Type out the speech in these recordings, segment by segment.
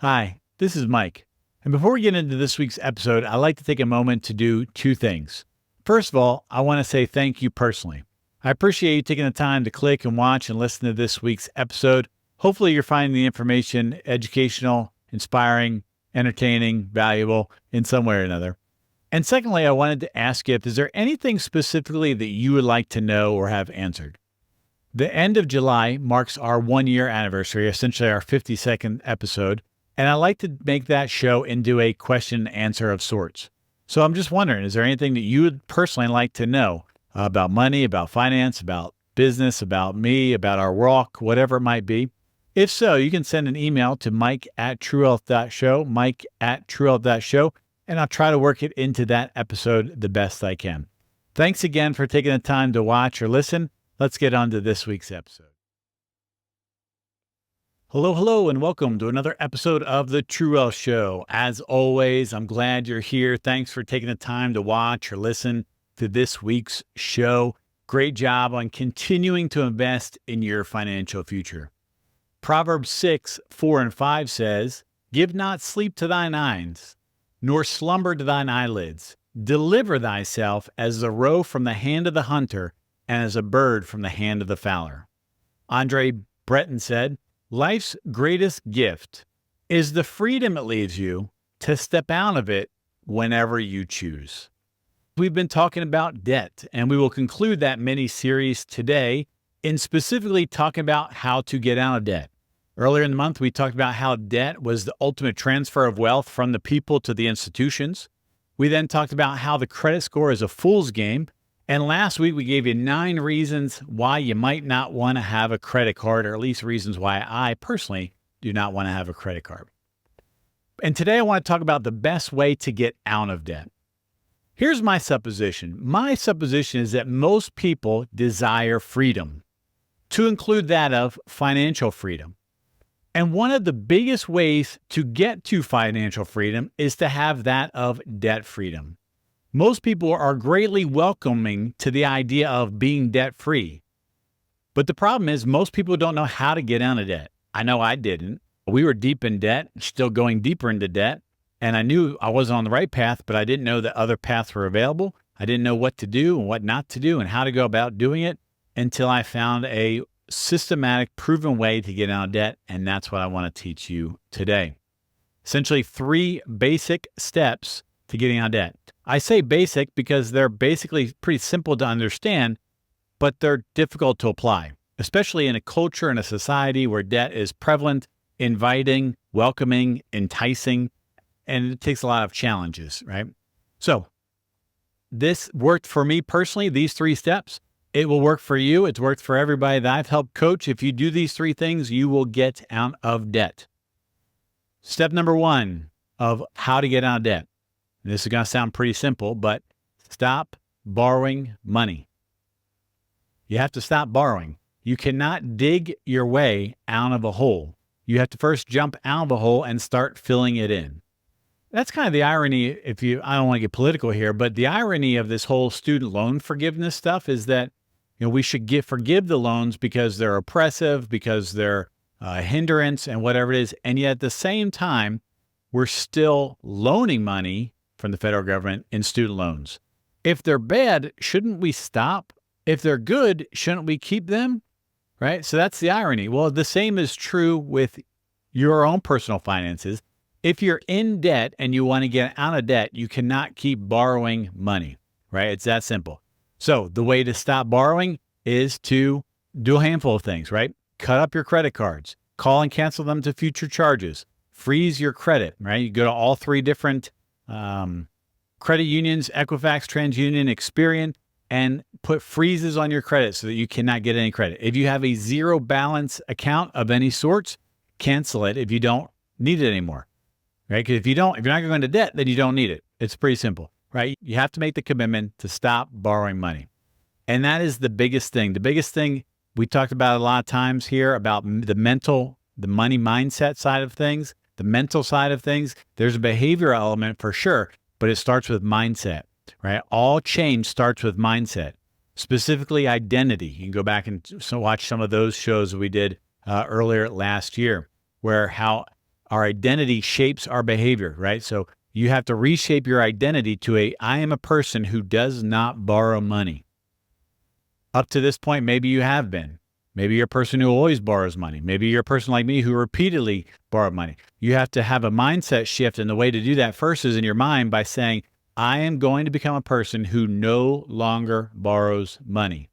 Hi, this is Mike. And before we get into this week's episode, I'd like to take a moment to do two things. First of all, I want to say thank you personally. I appreciate you taking the time to click and watch and listen to this week's episode. Hopefully, you're finding the information educational, inspiring, entertaining, valuable in some way or another. And secondly, I wanted to ask you if is there anything specifically that you would like to know or have answered? The end of July marks our 1 year anniversary, essentially our 52nd episode. And I like to make that show into a question and answer of sorts. So I'm just wondering, is there anything that you would personally like to know about money, about finance, about business, about me, about our walk, whatever it might be? If so, you can send an email to mike@truehealth.show, mike@truehealth.show, and I'll try to work it into that episode the best I can. Thanks again for taking the time to watch or listen. Let's get on to this week's episode. Hello, and welcome to another episode of The True Wealth Show. As always, I'm glad you're here. Thanks for taking the time to watch or listen to this week's show. Great job on continuing to invest in your financial future. Proverbs 6:4-5 says, "Give not sleep to thine eyes, nor slumber to thine eyelids. Deliver thyself as the roe from the hand of the hunter, and as a bird from the hand of the fowler." Andre Breton said, "Life's greatest gift is the freedom it leaves you to step out of it whenever you choose." We've been talking about debt, and we will conclude that mini series today in specifically talking about how to get out of debt. Earlier in the month, we talked about how debt was the ultimate transfer of wealth from the people to the institutions. We then talked about how the credit score is a fool's game. And last week, we gave you 9 reasons why you might not want to have a credit card, or at least reasons why I personally do not want to have a credit card. And today, I want to talk about the best way to get out of debt. Here's my supposition. My supposition is that most people desire freedom, to include that of financial freedom. And one of the biggest ways to get to financial freedom is to have that of debt freedom. Most people are greatly welcoming to the idea of being debt-free. But the problem is most people don't know how to get out of debt. I know I didn't. We were deep in debt, still going deeper into debt. And I knew I wasn't on the right path, but I didn't know that other paths were available. I didn't know what to do and what not to do and how to go about doing it until I found a systematic, proven way to get out of debt. And that's what I want to teach you today. Essentially, 3 basic steps to getting out of debt. I say basic because they're basically pretty simple to understand, but they're difficult to apply, especially in a culture and a society where debt is prevalent, inviting, welcoming, enticing, and it takes a lot of challenges, right? So this worked for me personally, these 3 steps. It will work for you. It's worked for everybody that I've helped coach. If you do these 3 things, you will get out of debt. Step number 1 of how to get out of debt. This is going to sound pretty simple, but stop borrowing money. You have to stop borrowing. You cannot dig your way out of a hole. You have to first jump out of the hole and start filling it in. That's kind of the irony, I don't want to get political here, but the irony of this whole student loan forgiveness stuff is that, we should forgive the loans because they're oppressive, because they're a hindrance and whatever it is. And yet at the same time, we're still loaning money from the federal government in student loans. If they're bad, shouldn't we stop? If they're good, shouldn't we keep them? Right? So that's the irony. Well, the same is true with your own personal finances. If you're in debt and you want to get out of debt, you cannot keep borrowing money, right? It's that simple. So the way to stop borrowing is to do a handful of things, right? Cut up your credit cards, call and cancel them to future charges, freeze your credit, right? You go to all 3 different credit unions, Equifax, TransUnion, Experian, and put freezes on your credit so that you cannot get any credit. If you have a 0 balance account of any sorts, cancel it if you don't need it anymore, right? Because if you're not going to debt, then you don't need it. It's pretty simple, right? You have to make the commitment to stop borrowing money. And that is the biggest thing. The biggest thing we talked about a lot of times here about the money mindset side of things. The mental side of things, there's a behavioral element for sure, but it starts with mindset, right? All change starts with mindset, specifically identity. You can go back and watch some of those shows we did earlier last year, where how our identity shapes our behavior, right? So you have to reshape your identity to I am a person who does not borrow money. Up to this point, maybe you have been. Maybe you're a person who always borrows money. Maybe you're a person like me who repeatedly borrowed money. You have to have a mindset shift, and the way to do that first is in your mind by saying, I am going to become a person who no longer borrows money.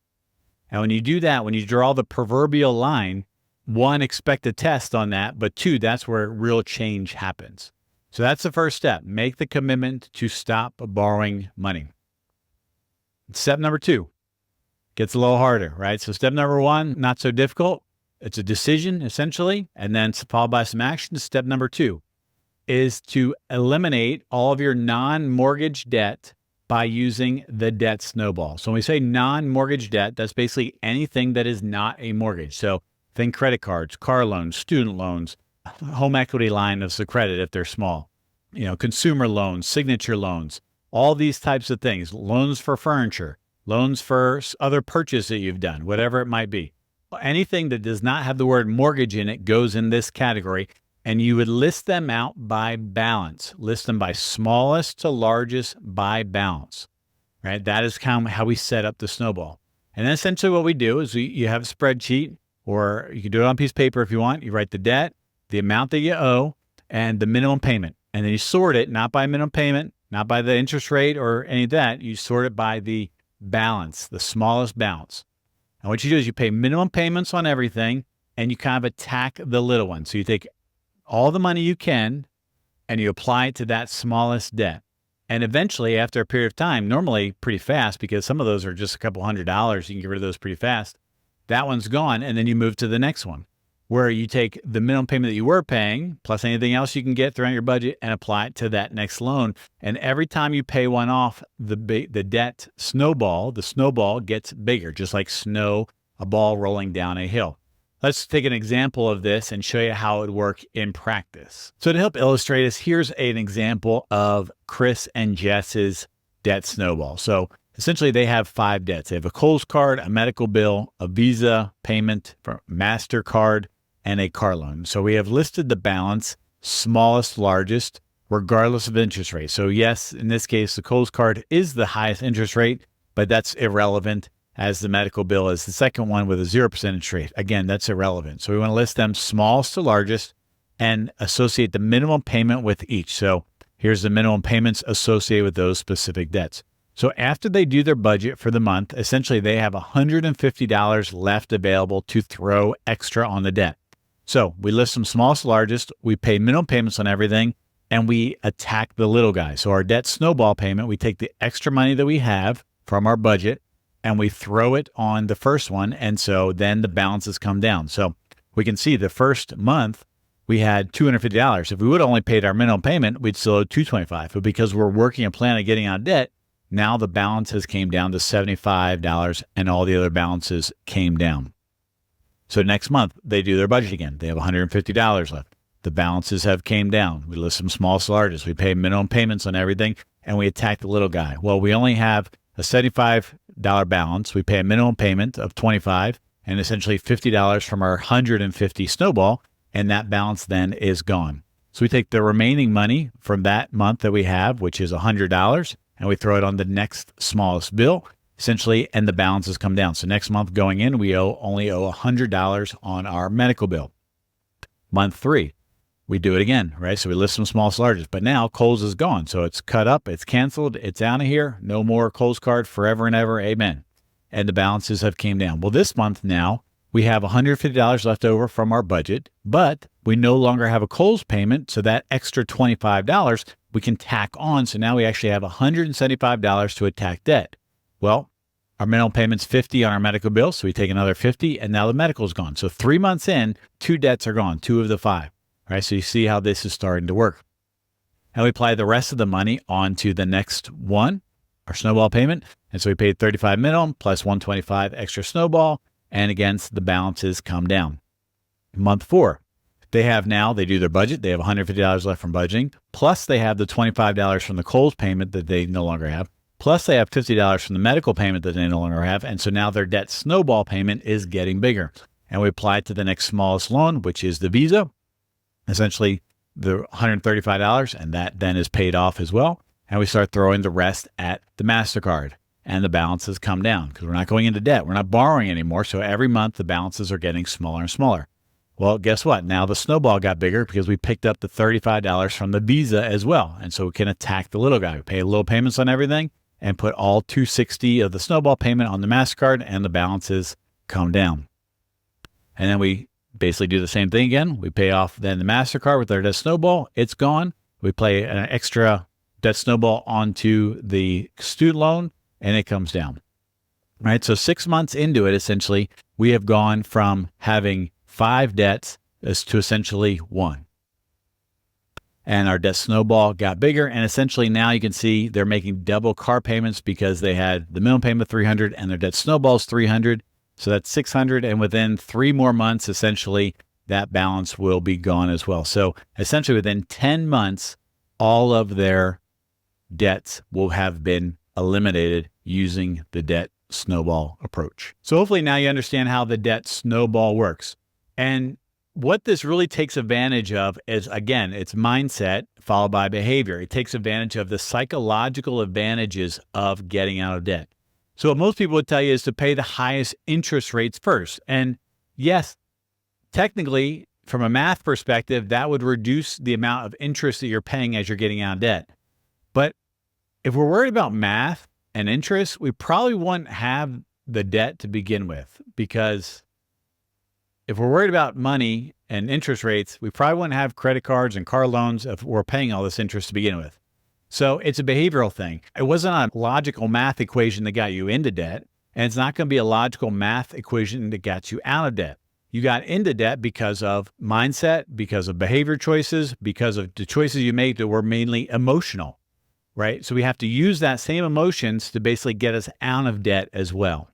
And when you do that, when you draw the proverbial line, one, expect a test on that, but two, that's where real change happens. So that's the first step. Make the commitment to stop borrowing money. Step number 2 gets a little harder, right? So step number 1, not so difficult. It's a decision, essentially, and then followed by some action. Step number 2 is to eliminate all of your non-mortgage debt by using the debt snowball. So when we say non-mortgage debt, that's basically anything that is not a mortgage. So think credit cards, car loans, student loans, home equity line of credit if they're small, consumer loans, signature loans, all these types of things, loans for furniture, loans for other purchase that you've done, whatever it might be. Anything that does not have the word mortgage in it goes in this category, and you would list them out by balance. List them by smallest to largest by balance, right? That is how we set up the snowball. And then essentially what we do is you have a spreadsheet, or you can do it on a piece of paper if you want. You write the debt, the amount that you owe, and the minimum payment. And then you sort it, not by minimum payment, not by the interest rate or any of that. You sort it by the balance, the smallest balance. And what you do is you pay minimum payments on everything, and you kind of attack the little one. So you take all the money you can, and you apply it to that smallest debt. And eventually, after a period of time, normally pretty fast, because some of those are just a couple $100s, you can get rid of those pretty fast. That one's gone, and then you move to the next one, where you take the minimum payment that you were paying, plus anything else you can get throughout your budget, and apply it to that next loan. And every time you pay one off, the debt snowball, the snowball gets bigger, just like snow, a ball rolling down a hill. Let's take an example of this and show you how it would work in practice. So to help illustrate this, here's an example of Chris and Jess's debt snowball. So essentially, they have 5 debts. They have a Kohl's card, a medical bill, a Visa payment, MasterCard, and a car loan. So we have listed the balance, smallest, largest, regardless of interest rate. So yes, in this case, the Kohl's card is the highest interest rate, but that's irrelevant, as the medical bill is the second one with a 0% interest rate. Again, that's irrelevant. So we want to list them smallest to largest and associate the minimum payment with each. So here's the minimum payments associated with those specific debts. So after they do their budget for the month, essentially they have $150 left available to throw extra on the debt. So we list them smallest to largest, we pay minimum payments on everything, and we attack the little guy. So our debt snowball payment, we take the extra money that we have from our budget and we throw it on the first one. And so then the balances come down. So we can see the first month we had $250. If we would have only paid our minimum payment, we'd still owe $225. But because we're working a plan of getting out of debt, now the balance has came down to $75 and all the other balances came down. So next month they do their budget again. They have $150 left. The balances have came down. We list them smallest to largest. We pay minimum payments on everything and we attack the little guy. Well, we only have a $75 balance. We pay a minimum payment of $25 and essentially $50 from our $150 snowball, and that balance then is gone. So we take the remaining money from that month that we have, which is $100, and we throw it on the next smallest bill, essentially, and the balances come down. So next month going in, we only owe $100 on our medical bill. Month 3, we do it again, right? So we list them smallest largest, but now Kohl's is gone. So it's cut up, it's canceled, it's out of here. No more Kohl's card forever and ever. Amen. And the balances have came down. Well, this month now, we have $150 left over from our budget, but we no longer have a Kohl's payment. So that extra $25 we can tack on. So now we actually have $175 to attack debt. Well, our minimum payment's $50 on our medical bill. So we take another $50 and now the medical's gone. So 3 months in, 2 debts are gone, 2 of the 5. All right, so you see how this is starting to work. And we apply the rest of the money onto the next one, our snowball payment. And so we paid $35 minimum plus $125 extra snowball. And again, the balances come down. Month 4, they do their budget. They have $150 left from budgeting. Plus they have the $25 from the Kohl's payment that they no longer have. Plus they have $50 from the medical payment that they no longer have. And so now their debt snowball payment is getting bigger. And we apply it to the next smallest loan, which is the Visa. Essentially, the $135, and that then is paid off as well. And we start throwing the rest at the MasterCard, and the balances come down because we're not going into debt. We're not borrowing anymore. So every month the balances are getting smaller and smaller. Well, guess what? Now the snowball got bigger because we picked up the $35 from the Visa as well. And so we can attack the little guy. We pay little payments on everything and put all $260 of the snowball payment on the MasterCard, and the balances come down. And then we basically do the same thing again. We pay off then the MasterCard with our debt snowball. It's gone. We play an extra debt snowball onto the student loan, and it comes down. Right? So 6 months into it, essentially, we have gone from having 5 debts to essentially 1. And our debt snowball got bigger. And essentially now you can see they're making double car payments because they had the minimum payment of $300 and their debt snowball is $300. So that's $600. And within 3 more months, essentially, that balance will be gone as well. So essentially within 10 months, all of their debts will have been eliminated using the debt snowball approach. So hopefully now you understand how the debt snowball works. And what this really takes advantage of is, again, it's mindset followed by behavior. It takes advantage of the psychological advantages of getting out of debt. So what most people would tell you is to pay the highest interest rates first. And yes, technically, from a math perspective, that would reduce the amount of interest that you're paying as you're getting out of debt. But if we're worried about math and interest, we probably wouldn't have the debt to begin with, because if we're worried about money and interest rates, we probably wouldn't have credit cards and car loans if we're paying all this interest to begin with. So it's a behavioral thing. It wasn't a logical math equation that got you into debt, and it's not going to be a logical math equation that got you out of debt. You got into debt because of mindset, because of behavior choices, because of the choices you made that were mainly emotional, right? So we have to use that same emotions to basically get us out of debt as well.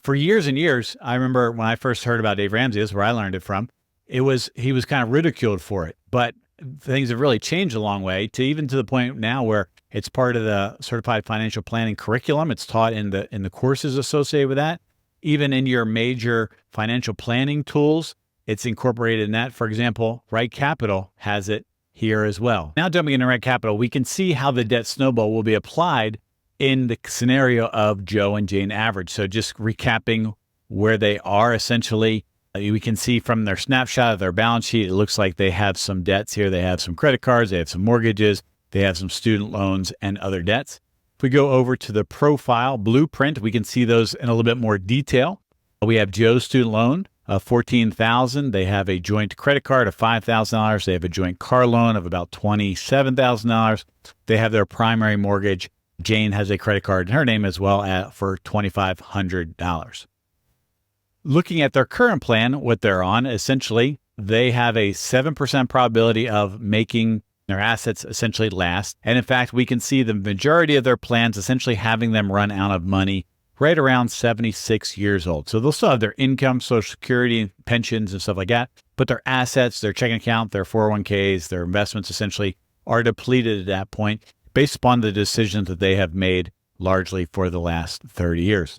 For years and years, I remember when I first heard about Dave Ramsey, this is where I learned it from, he was kind of ridiculed for it. But things have really changed a long way, to even to the point now where it's part of the certified financial planning curriculum. It's taught in the courses associated with that. Even in your major financial planning tools, it's incorporated in that. For example, Right Capital has it here as well. Now jumping into Right Capital, we can see how the debt snowball will be applied in the scenario of Joe and Jane Average. So just recapping where they are, essentially, we can see from their snapshot of their balance sheet, it looks like they have some debts here. They have some credit cards, they have some mortgages, they have some student loans and other debts. If we go over to the profile blueprint, we can see those in a little bit more detail. We have Joe's student loan of $14,000. They have a joint credit card of $5,000. They have a joint car loan of about $27,000. They have their primary mortgage. Jane has a credit card in her name as well for $2,500. Looking at their current plan, what they're on, essentially, they have a 7% probability of making their assets essentially last. And in fact, we can see the majority of their plans essentially having them run out of money right around 76 years old. So they'll still have their income, Social Security, pensions, and stuff like that. But their assets, their checking account, their 401ks, their investments essentially are depleted at that point based upon the decisions that they have made largely for the last 30 years.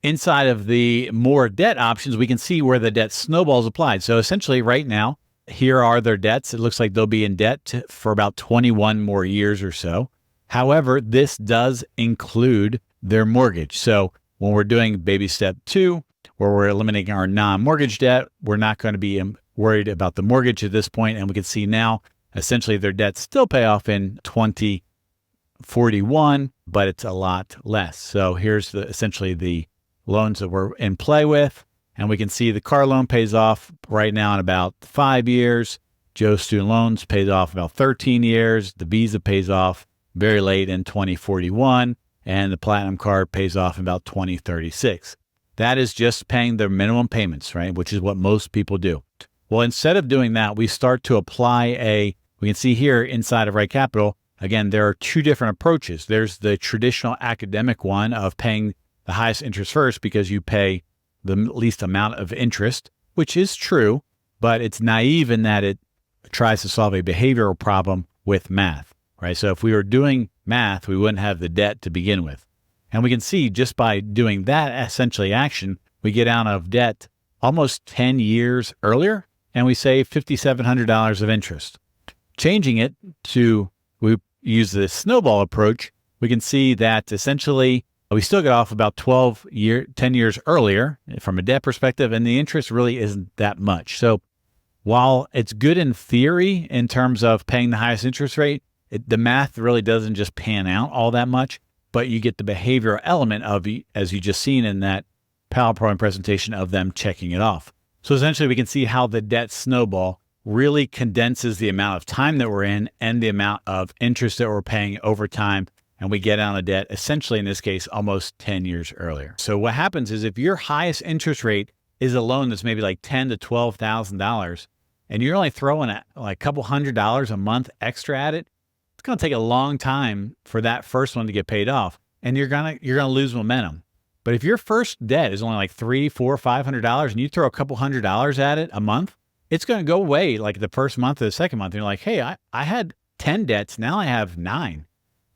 Inside of the more debt options, we can see where the debt snowball is applied. So essentially right now, here are their debts. It looks like they'll be in debt for about 21 more years or so. However, this does include their mortgage. So when we're doing baby step 2, where we're eliminating our non-mortgage debt, we're not going to be worried about the mortgage at this point. And we can see now, essentially their debts still pay off in 2041, but it's a lot less. So here's essentially the loans that we're in play with. And we can see the car loan pays off right now in about 5 years. Joe's student loans pays off about 13 years. The Visa pays off very late in 2041. And the Platinum card pays off in about 2036. That is just paying their minimum payments, right? Which is what most people do. Well, instead of doing that, we start to apply we can see here inside of Right Capital, again, there are 2 different approaches. There's the traditional academic one of paying the highest interest first because you pay the least amount of interest, which is true, but it's naive in that it tries to solve a behavioral problem with math, right? So if we were doing math, we wouldn't have the debt to begin with. And we can see just by doing that essentially action, we get out of debt almost 10 years earlier. and we save $5,700 of interest. Changing it to, we use the snowball approach, we can see that essentially we still get off about 10 years earlier from a debt perspective, and the interest really isn't that much. So while it's good in theory in terms of paying the highest interest rate, the math really doesn't just pan out all that much, but you get the behavioral element of, as you just seen in that PowerPoint presentation, of them checking it off. So essentially we can see how the debt snowball really condenses the amount of time that we're in and the amount of interest that we're paying over time. And we get out of debt, essentially in this case, almost 10 years earlier. So what happens is if your highest interest rate is a loan that's maybe like $10,000 to $12,000, and you're only throwing like a couple $100 a month extra at it, it's going to take a long time for that first one to get paid off, and you're gonna lose momentum. But if your first debt is only like $300, $400, $500, and you throw a couple $100 at it a month, it's going to go away like the first month or the second month. And you're like, hey, I had 10 debts, now I have 9.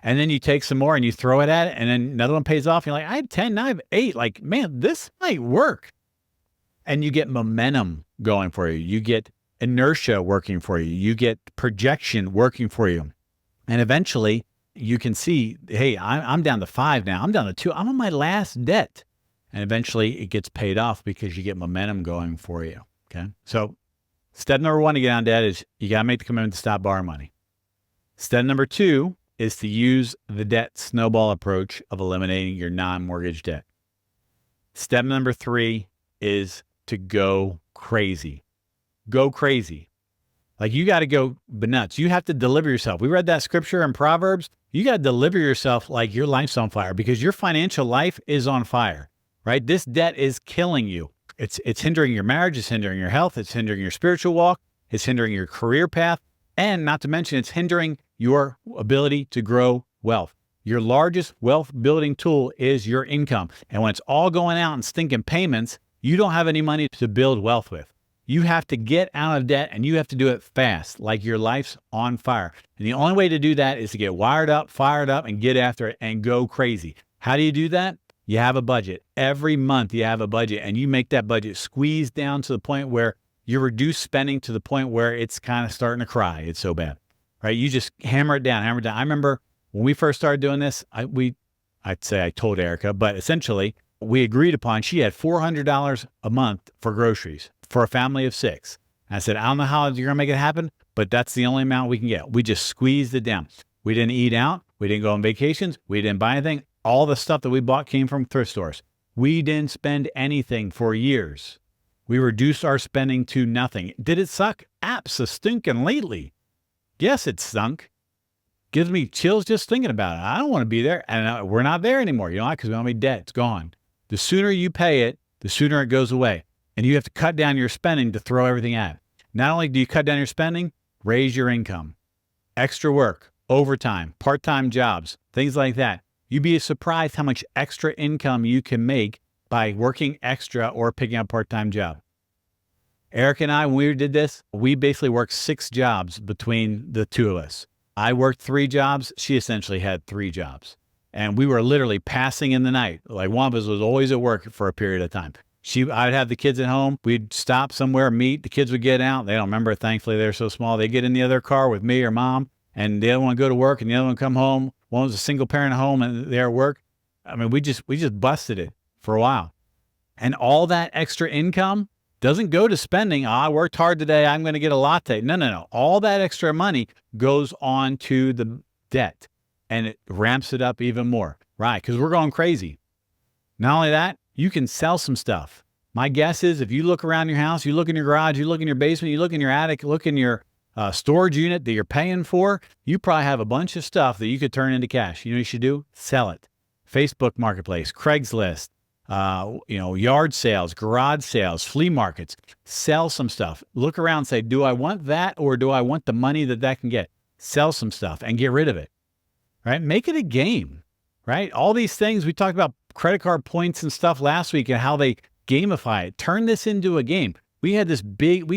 And then you take some more and you throw it at it, and then another one pays off. You're like, I had 10, now I have 8. Like, man, this might work. And you get momentum going for you. You get inertia working for you. You get projection working for you. And eventually you can see, hey, I'm down to 5 now. I'm down to 2. I'm on my last debt. And eventually it gets paid off because you get momentum going for you. Okay. So step number 1 to get out of debt is you got to make the commitment to stop borrowing money. Step number 2 is to use the debt snowball approach of eliminating your non-mortgage debt. Step number 3 is to go crazy. Go crazy. Like, you got to go nuts. You have to deliver yourself. We read that scripture in Proverbs. You got to deliver yourself like your life's on fire, because your financial life is on fire, right? This debt is killing you. It's hindering your marriage. It's hindering your health. It's hindering your spiritual walk. It's hindering your career path. And not to mention, it's hindering your ability to grow wealth. Your largest wealth building tool is your income. And when it's all going out in stinking payments, you don't have any money to build wealth with. You have to get out of debt, and you have to do it fast, like your life's on fire. And the only way to do that is to get wired up, fired up, and get after it and go crazy. How do you do that? You have a budget. Every month you have a budget, and you make that budget squeeze down to the point where you reduce spending to the point where it's kind of starting to cry. It's so bad, right? You just hammer it down, hammer it down. I remember when we first started doing this, I'd say I told Erica, but essentially we agreed upon, she had $400 a month for groceries for a family of 6. And I said, I don't know how you're going to make it happen, but that's the only amount we can get. We just squeezed it down. We didn't eat out. We didn't go on vacations. We didn't buy anything. All the stuff that we bought came from thrift stores. We didn't spend anything for years. We reduced our spending to nothing. Did it suck? Abso-stinking-lately. Yes, it stunk. Gives me chills just thinking about it. I don't want to be there. And we're not there anymore. You know why? Because we don't have debt. It's gone. The sooner you pay it, the sooner it goes away. And you have to cut down your spending to throw everything at it. Not only do you cut down your spending, raise your income. Extra work, overtime, part-time jobs, things like that. You'd be surprised how much extra income you can make by working extra or picking up a part-time job. Eric and I, when we did this, we basically worked 6 jobs between the two of us. I worked 3 jobs. She essentially had 3 jobs. And we were literally passing in the night. Like, one of us was always at work for a period of time. I'd have the kids at home. We'd stop somewhere, meet. The kids would get out. They don't remember it. Thankfully, they're so small. They get in the other car with me or mom, and the other one go to work, and the other one come home. One was a single parent at home, and they're at work. I mean, we just busted it for a while. And all that extra income doesn't go to spending. I worked hard today, I'm going to get a latte. No. All that extra money goes on to the debt, and it ramps it up even more, right? Because we're going crazy. Not only that, you can sell some stuff. My guess is if you look around your house, you look in your garage, you look in your basement, you look in your attic, look in your storage unit that you're paying for, you probably have a bunch of stuff that you could turn into cash. You know what you should do? Sell it. Facebook Marketplace, Craigslist, yard sales, garage sales, flea markets. Sell some stuff. Look around and say, do I want that, or do I want the money that can get? Sell some stuff and get rid of it, right? Make it a game, right? All these things, we talked about credit card points and stuff last week and how they gamify it. Turn this into a game. We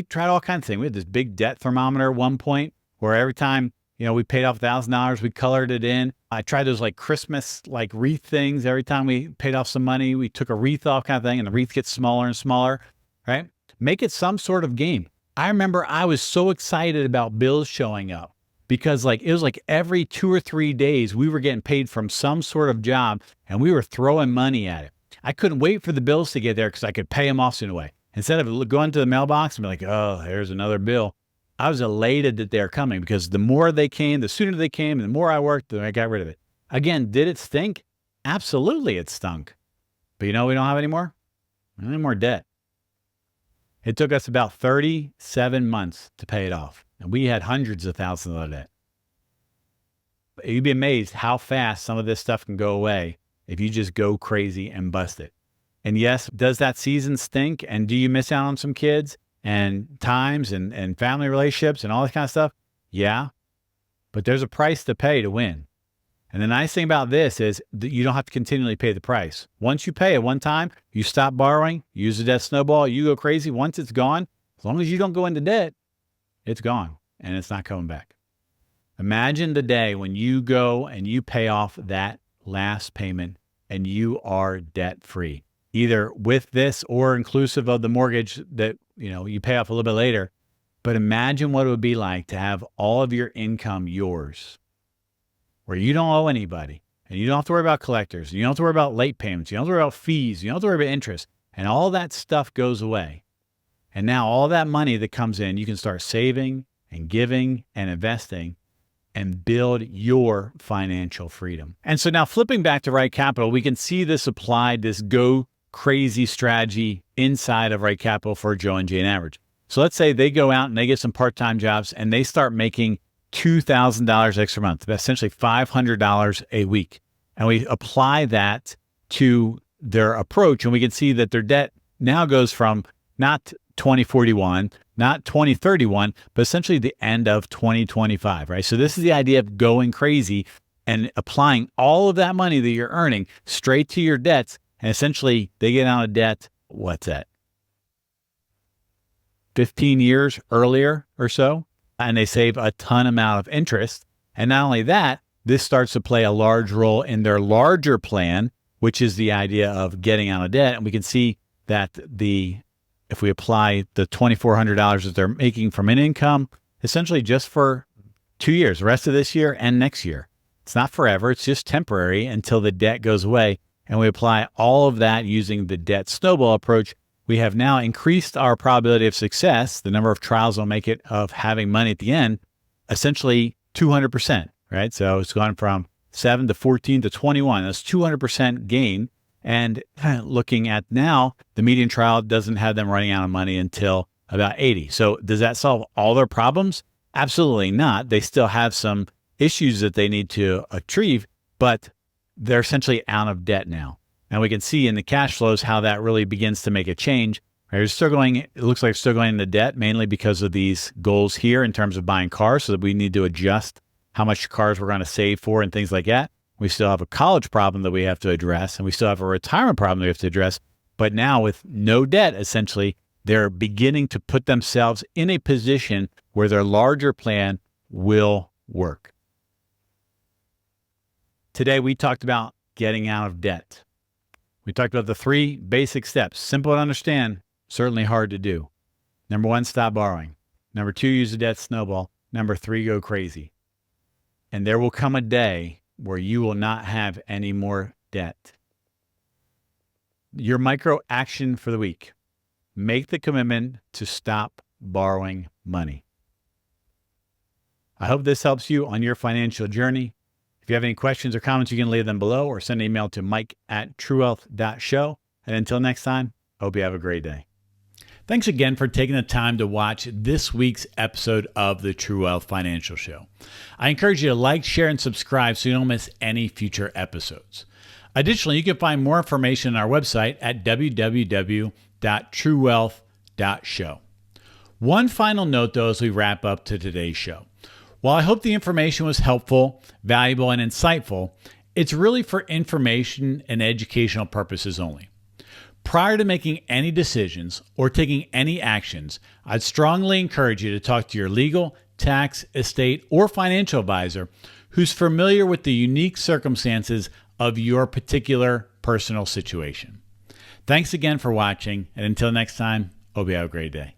tried all kinds of things. We had this big debt thermometer at one point where every time, we paid off $1,000, we colored it in. I tried those like Christmas, like wreath things. Every time we paid off some money, we took a wreath off kind of thing, and the wreath gets smaller and smaller, right? Make it some sort of game. I remember I was so excited about bills showing up because it was like every 2 or 3 days we were getting paid from some sort of job and we were throwing money at it. I couldn't wait for the bills to get there because I could pay them off soon away. Instead of going to the mailbox and be like, oh, here's another bill. I was elated that they're coming because the more they came, the sooner they came, and the more I worked, the more I got rid of it. Again, did it stink? Absolutely it stunk. But you know what we don't have anymore? Any more debt. It took us about 37 months to pay it off. And we had hundreds of thousands of debt. You'd be amazed how fast some of this stuff can go away if you just go crazy and bust it. And yes, does that season stink? And do you miss out on some kids and times and family relationships and all that kind of stuff? Yeah. But there's a price to pay to win. And the nice thing about this is that you don't have to continually pay the price. Once you pay it one time, you stop borrowing, use the debt snowball, you go crazy. Once it's gone, as long as you don't go into debt, it's gone and it's not coming back. Imagine the day when you go and you pay off that last payment and you are debt free, either with this or inclusive of the mortgage that you pay off a little bit later. But imagine what it would be like to have all of your income yours, where you don't owe anybody and you don't have to worry about collectors. You don't have to worry about late payments. You don't have to worry about fees. You don't have to worry about interest, and all that stuff goes away. And now all that money that comes in, you can start saving and giving and investing and build your financial freedom. And so now flipping back to Right Capital, we can see this applied, this go crazy strategy inside of Right Capital for Joe and Jane Average. So let's say they go out and they get some part-time jobs and they start making $2,000 extra a month, essentially $500 a week. And we apply that to their approach, and we can see that their debt now goes from not 2041, not 2031, but essentially the end of 2025, right? So this is the idea of going crazy and applying all of that money that you're earning straight to your debts. And essentially they get out of debt, what's that? 15 years earlier or so. And they save a ton amount of interest. And not only that, this starts to play a large role in their larger plan, which is the idea of getting out of debt. And we can see that if we apply the $2,400 that they're making from an income, essentially just for 2 years, the rest of this year and next year. It's not forever. It's just temporary until the debt goes away. And we apply all of that using the debt snowball approach. We have now increased our probability of success, the number of trials will make it of having money at the end, essentially 200%, right? So it's gone from 7 to 14 to 21. That's 200% gain. And looking at now, the median trial doesn't have them running out of money until about 80. So does that solve all their problems? Absolutely not. They still have some issues that they need to achieve, but they're essentially out of debt now. And we can see in the cash flows how that really begins to make a change. Right? It looks like it's still going into debt, mainly because of these goals here in terms of buying cars, so that we need to adjust how much cars we're going to save for and things like that. We still have a college problem that we have to address, and we still have a retirement problem that we have to address. But now with no debt, essentially, they're beginning to put themselves in a position where their larger plan will work. Today, we talked about getting out of debt. We talked about the 3 basic steps, simple to understand, certainly hard to do. Number 1, stop borrowing. Number 2, use the debt snowball. Number 3, go crazy. And there will come a day where you will not have any more debt. Your micro action for the week: make the commitment to stop borrowing money. I hope this helps you on your financial journey. If you have any questions or comments, you can leave them below or send an email to mike@truewealth.show. And until next time, hope you have a great day. Thanks again for taking the time to watch this week's episode of the True Wealth Financial Show. I encourage you to like, share, and subscribe so you don't miss any future episodes. Additionally, you can find more information on our website at www.truewealth.show. One final note, though, as we wrap up to today's show. While I hope the information was helpful, valuable, and insightful, it's really for information and educational purposes only. Prior to making any decisions or taking any actions, I'd strongly encourage you to talk to your legal, tax, estate, or financial advisor who's familiar with the unique circumstances of your particular personal situation. Thanks again for watching, and until next time, hope you have a great day.